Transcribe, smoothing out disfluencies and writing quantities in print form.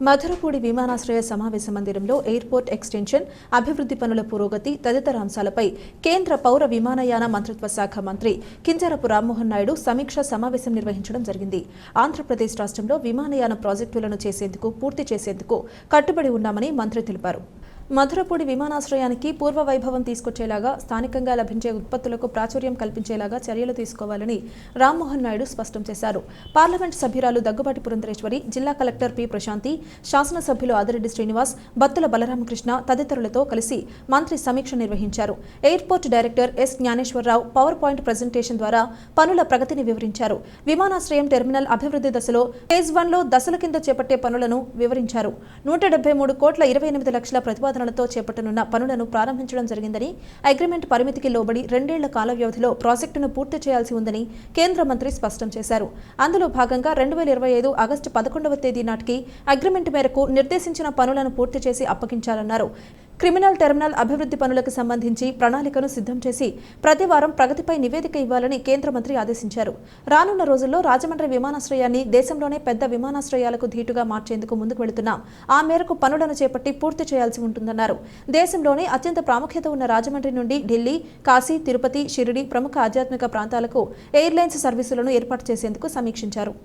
మధురపూడి విమానాశ్రయ సమావేశ మందిరంలో ఎయిర్పోర్ట్ ఎక్స్టెన్షన్, అభివృద్ధి పనుల పురోగతి తదితర అంశాలపై కేంద్ర పౌర విమానయాన మంత్రిత్వ శాఖ మంత్రి కింజరాపు రామ్మోహన్ నాయుడు సమీక్షా సమావేశం నిర్వహించడం జరిగింది. ఆంధ్రప్రదేశ్ రాష్ట్రంలో విమానయాన ప్రాజెక్టులను పూర్తి చేసేందుకు కట్టుబడి ఉన్నామని మంత్రి తెలిపారు. మధురపూడి విమానాశ్రయానికి పూర్వ వైభవం తీసుకొచ్చేలాగా, స్థానికంగా లభించే ఉత్పత్తులకు ప్రాచుర్యం కల్పించేలాగా చర్యలు తీసుకోవాలని రామ్మోహన్ నాయుడు స్పష్టం చేశారు. పార్లమెంట్ సభ్యురాలు దగ్గుబాటి పురంధరేశ్వరి, జిల్లా కలెక్టర్ పి ప్రశాంతి, శాసనసభ్యులు ఆదిరెడ్డి శ్రీనివాస్, బత్తుల బలరామకృష్ణ తదితరులతో కలిసి మంత్రి సమీక్ష నిర్వహించారు. Airport director S Gnaneswara Rao power point presentation ద్వారా పనుల ప్రగతిని వివరించారు. విమానాశ్రయం టెర్మినల్ అభివృద్ధి దశలో ఫేజ్ 1లో దశల కింద చేపట్టే పనులను వివరించారు. 173 కోట్ల 28 లక్షల ప్రతిపాదనలతో చేపట్టనున్న పనులను ప్రారంభించడం జరిగిందని, అగ్రిమెంట్ పరిమితికి లోబడి 2 ఏళ్ల కాల వ్యవధిలో ప్రాజెక్టును పూర్తి చేయాల్సి ఉందని కేంద్ర మంత్రి స్పష్టం చేశారు. అందులో భాగంగా 2025 ఆగస్టు 11వ తేదీ నాటికి అగ్రిమెంట్ మేరకు నిర్దేశించిన పనులను పూర్తి చేసి అప్పగించాలన్నారు. క్రిమినల్ టెర్మినల్ అభివృద్ధి పనులకు సంబంధించి ప్రణాళికను సిద్ధం చేసి ప్రతి వారం ప్రగతిపై నివేదిక ఇవ్వాలని కేంద్ర మంత్రి ఆదేశించారు. రానున్న రోజుల్లో రాజమండ్రి విమానాశ్రయాన్ని దేశంలోనే పెద్ద విమానాశ్రయాలకు ధీటుగా మార్చేందుకు ముందుకు వెళుతున్నాం. ఆ మేరకు పనులను చేపట్టి పూర్తి చేయాల్సి ఉంటుందన్నారు. దేశంలోనే అత్యంత ప్రాముఖ్యత ఉన్న రాజమండ్రి నుండి ఢిల్లీ, కాశీ, తిరుపతి, షిరిడి ప్రముఖ ఆధ్యాత్మిక ప్రాంతాలకు ఎయిర్లైన్స్ సర్వీసులను ఏర్పాటు చేసేందుకు సమీక్షించారు.